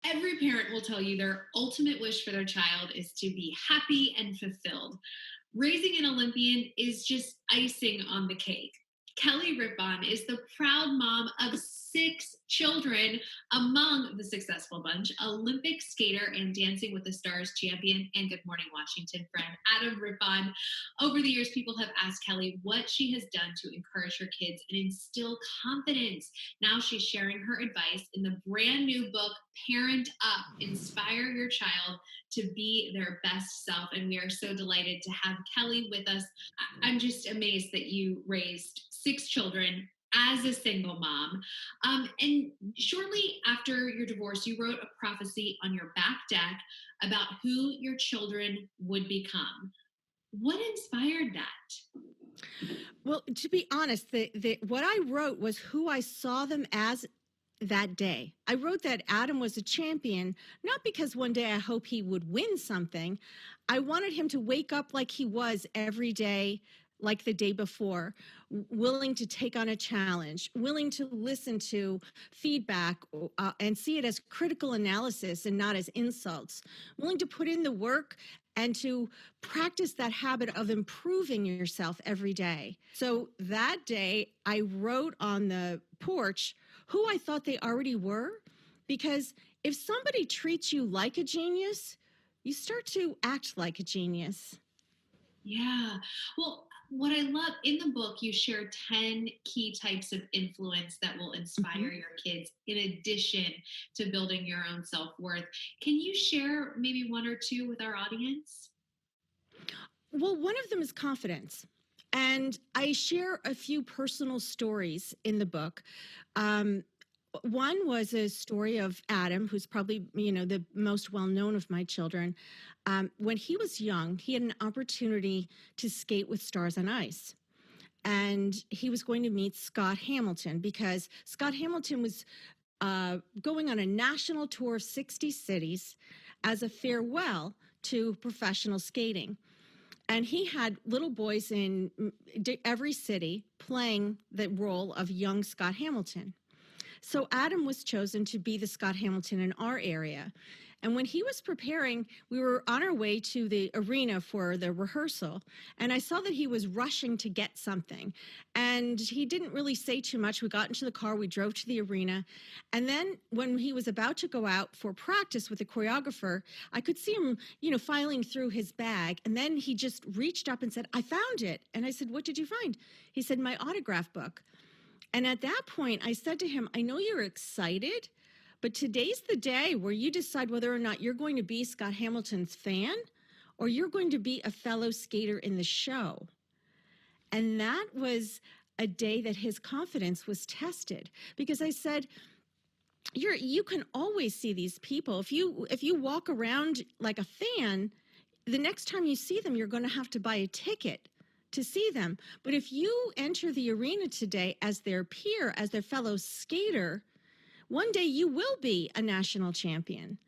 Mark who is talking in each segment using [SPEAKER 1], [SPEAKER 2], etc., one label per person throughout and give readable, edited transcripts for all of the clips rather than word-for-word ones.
[SPEAKER 1] Every parent will tell you their ultimate wish for their child is to be happy and fulfilled. Raising an Olympian is just icing on the cake. Kelly Rippon is the proud mom of 6 children among the successful bunch, Olympic skater and Dancing with the Stars champion, and Good Morning Washington friend Adam Rippon. Over the years, people have asked Kelly what she has done to encourage her kids and instill confidence. Now she's sharing her advice in the brand new book, Parent Up: Inspire Your Child to be their best self. And we are so delighted to have Kelly with us. I'm just amazed that you raised 6 children as a single mom. And shortly after your divorce, you wrote a prophecy on your back deck about who your children would become. What inspired that?
[SPEAKER 2] Well, to be honest, what I wrote was who I saw them as that day. I wrote that Adam was a champion, not because one day I hope he would win something. I wanted him to wake up like he was every day, like the day before, willing to take on a challenge, willing to listen to feedback and see it as critical analysis and not as insults, willing to put in the work and to practice that habit of improving yourself every day. So that day, I wrote on the porch who I thought they already were, because if somebody treats you like a genius, you start to act like a genius.
[SPEAKER 1] Yeah. Well, what I love in the book, you share 10 key types of influence that will inspire
[SPEAKER 2] Mhm.
[SPEAKER 1] your kids in addition to building your own self worth. Can you share maybe one or two with our audience?
[SPEAKER 2] Well, one of them is confidence. And I share a few personal stories in the book. Um, One was a story of Adam, who's probably, the most well-known of my children. When he was young, he had an opportunity to skate with Stars on Ice. And he was going to meet Scott Hamilton because Scott Hamilton was going on a national tour of 60 cities as a farewell to professional skating. And he had little boys in every city playing the role of young Scott Hamilton. So Adam was chosen to be the Scott Hamilton in our area. And when he was preparing, we were on our way to the arena for the rehearsal. And I saw that he was rushing to get something. And he didn't really say too much. We got into the car, we drove to the arena. And then when he was about to go out for practice with the choreographer, I could see him, filing through his bag. And then he just reached up and said, "I found it." And I said, "What did you find?" He said, "My autograph book." And at that point, I said to him, "I know you're excited, but today's the day where you decide whether or not you're going to be Scott Hamilton's fan or you're going to be a fellow skater in the show." And that was a day that his confidence was tested, because I said, you can always see these people. If you walk around like a fan, the next time you see them, you're going to have to buy a ticket to see them. But if you enter the arena today as their peer, as their fellow skater, one day you will be a national champion.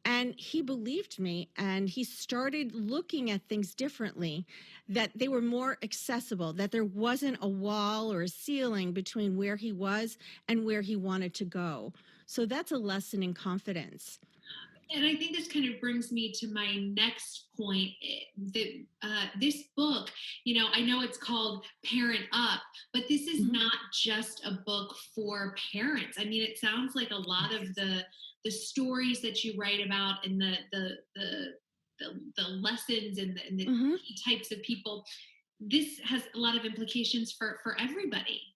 [SPEAKER 2] And he believed me, and he started looking at things differently, that they were more accessible, that there wasn't a wall or a ceiling between where he was and where he wanted to go. So that's a lesson in confidence.
[SPEAKER 1] And I think this kind of brings me to my next point, that this book, I know it's called Parent Up, but this is
[SPEAKER 2] Mhm.
[SPEAKER 1] not just a book for parents. I mean, it sounds like a lot of the stories that you write about and the lessons and the
[SPEAKER 2] Mhm.
[SPEAKER 1] key types of people. This has a lot of implications for everybody.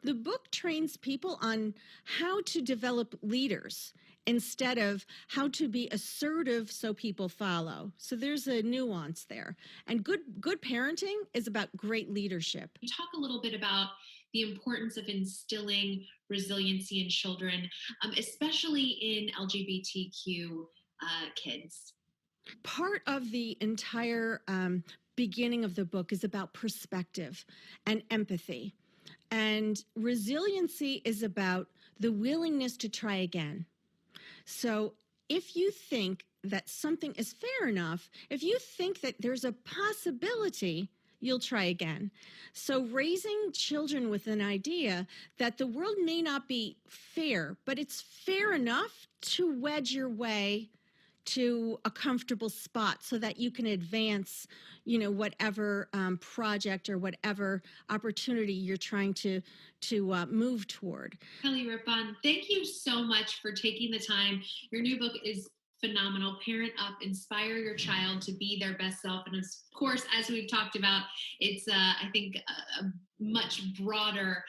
[SPEAKER 2] The book trains people on how to develop leaders instead of how to be assertive so people follow. So there's a nuance there. And good parenting is about great leadership.
[SPEAKER 1] You talk a little bit about the importance of instilling resiliency in children, especially in LGBTQ kids.
[SPEAKER 2] Part of the entire beginning of the book is about perspective and empathy. And resiliency is about the willingness to try again. So if you think that something is fair enough, if you think that there's a possibility, you'll try again. So, raising children with an idea that the world may not be fair, but it's fair enough to wedge your way to a comfortable spot so that you can advance, whatever project or whatever opportunity you're trying to move toward.
[SPEAKER 1] Kelly Rippon, thank you so much for taking the time. Your new book is phenomenal. Parent Up, Inspire Your Child to Be Their Best Self. And of course, as we've talked about, it's, I think, a much broader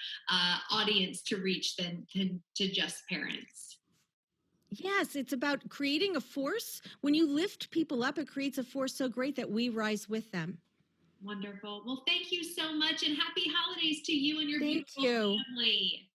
[SPEAKER 1] audience to reach than to just parents.
[SPEAKER 2] Yes, it's about creating a force. When you lift people up, it creates a force so great that we rise with them.
[SPEAKER 1] Wonderful. Well, thank you so much and happy holidays to you and your
[SPEAKER 2] Thank
[SPEAKER 1] beautiful
[SPEAKER 2] you.
[SPEAKER 1] family.